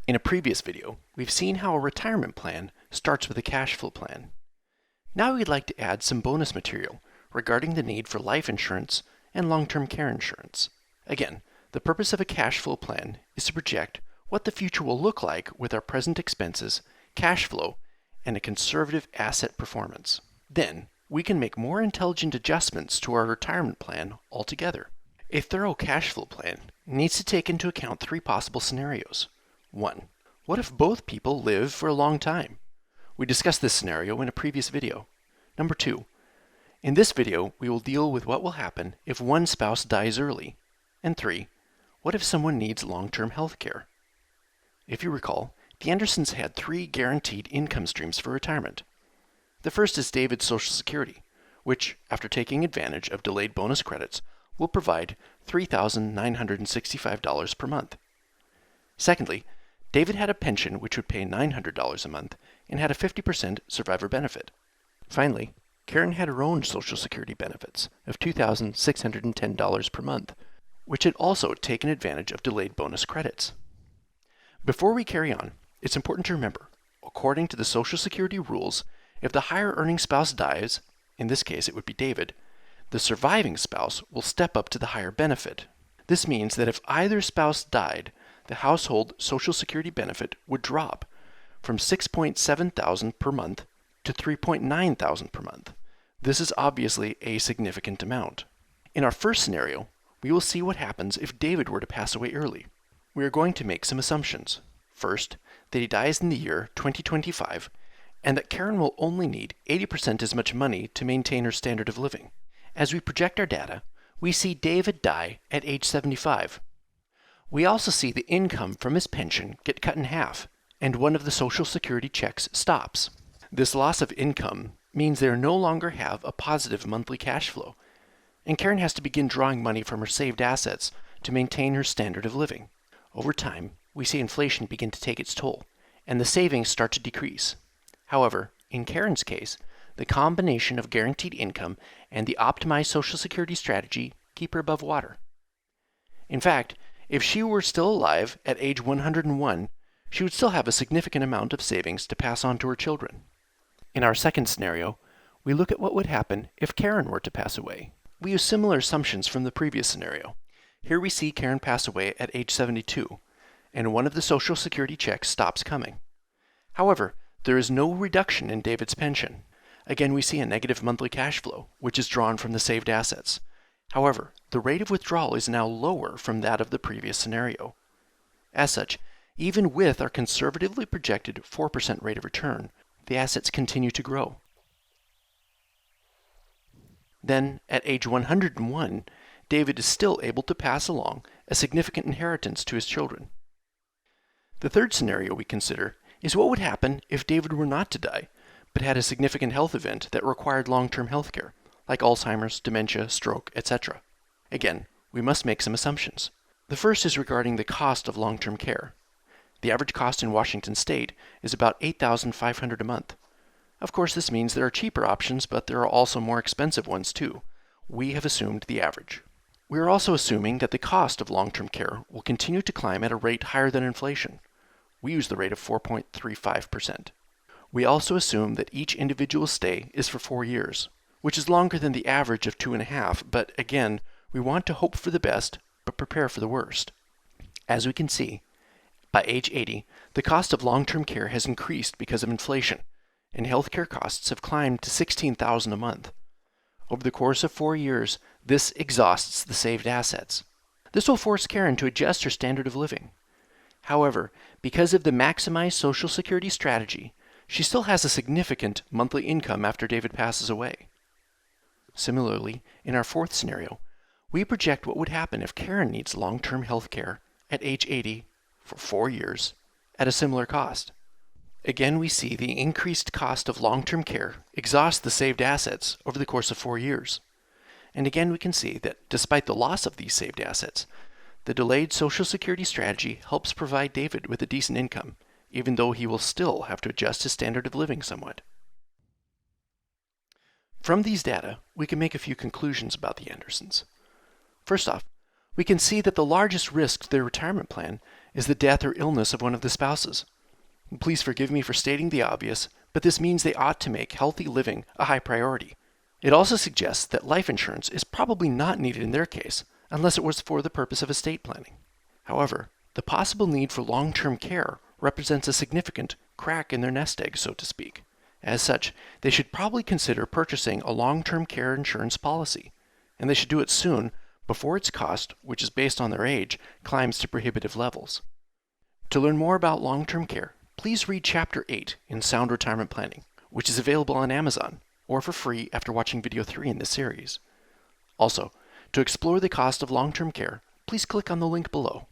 In a previous video, we've seen how a retirement plan starts with a cash flow plan. Now we'd like to add some bonus material regarding the need for life insurance and long-term care insurance. Again, the purpose of a cash flow plan is to project what the future will look like with our present expenses, cash flow, and a conservative asset performance. Then, we can make more intelligent adjustments to our retirement plan altogether. A thorough cash flow plan needs to take into account three possible scenarios. 1. What if both people live for a long time? We discussed this scenario in a previous video. Number 2. In this video, we will deal with what will happen if one spouse dies early. And 3. What if someone needs long-term health care? If you recall, the Andersons had 3 guaranteed income streams for retirement. The first is David's Social Security, which, after taking advantage of delayed bonus credits, will provide $3,965 per month. Secondly, David had a pension which would pay $900 a month and had a 50% survivor benefit. Finally, Karen had her own Social Security benefits of $2,610 per month, which had also taken advantage of delayed bonus credits. Before we carry on, it's important to remember, according to the Social Security rules, if the higher earning spouse dies, in this case it would be David, the surviving spouse will step up to the higher benefit. This means that if either spouse died, the household Social Security benefit would drop from $6,700 per month to $3,900 per month. This is obviously a significant amount. In our first scenario, we will see what happens if David were to pass away early. We are going to make some assumptions. First, that he dies in the year 2025, and that Karen will only need 80% as much money to maintain her standard of living. As we project our data, we see David die at age 75. We also see the income from his pension get cut in half, and one of the Social Security checks stops. This loss of income means they no longer have a positive monthly cash flow, and Karen has to begin drawing money from her saved assets to maintain her standard of living. Over time, we see inflation begin to take its toll, and the savings start to decrease. However, in Karen's case, the combination of guaranteed income and the optimized Social Security strategy keep her above water. In fact, if she were still alive at age 101, she would still have a significant amount of savings to pass on to her children. In our second scenario, we look at what would happen if Karen were to pass away. We use similar assumptions from the previous scenario. Here we see Karen pass away at age 72, and one of the Social Security checks stops coming. However, there is no reduction in David's pension. Again, we see a negative monthly cash flow, which is drawn from the saved assets. However, the rate of withdrawal is now lower from that of the previous scenario. As such, even with our conservatively projected 4% rate of return, the assets continue to grow. Then, at age 101, David is still able to pass along a significant inheritance to his children. The third scenario we consider is what would happen if David were not to die, but had a significant health event that required long-term health care, like Alzheimer's, dementia, stroke, etc. Again, we must make some assumptions. The first is regarding the cost of long-term care. The average cost in Washington State is about $8,500 a month. Of course, this means there are cheaper options, but there are also more expensive ones too. We have assumed the average. We are also assuming that the cost of long-term care will continue to climb at a rate higher than inflation. We use the rate of 4.35%. We also assume that each individual stay is for 4 years, which is longer than the average of 2.5, but again, we want to hope for the best, but prepare for the worst. As we can see, by age 80, the cost of long-term care has increased because of inflation, and healthcare costs have climbed to $16,000 a month. Over the course of 4 years, this exhausts the saved assets. This will force Karen to adjust her standard of living. However, because of the maximized Social Security strategy, she still has a significant monthly income after David passes away. Similarly, in our fourth scenario, we project what would happen if Karen needs long-term health care at age 80 for 4 years at a similar cost. Again, we see the increased cost of long-term care exhaust the saved assets over the course of 4 years. And again, we can see that despite the loss of these saved assets, the delayed Social Security strategy helps provide David with a decent income, even though he will still have to adjust his standard of living somewhat. From these data, we can make a few conclusions about the Andersons. First off, we can see that the largest risk to their retirement plan is the death or illness of one of the spouses. Please forgive me for stating the obvious, but this means they ought to make healthy living a high priority. It also suggests that life insurance is probably not needed in their case, unless it was for the purpose of estate planning. However, the possible need for long-term care represents a significant crack in their nest egg, so to speak. As such, they should probably consider purchasing a long-term care insurance policy, and they should do it soon before its cost, which is based on their age, climbs to prohibitive levels. To learn more about long-term care, please read Chapter 8 in Sound Retirement Planning, which is available on Amazon, or for free after watching video 3 in this series. Also, to explore the cost of long-term care, please click on the link below.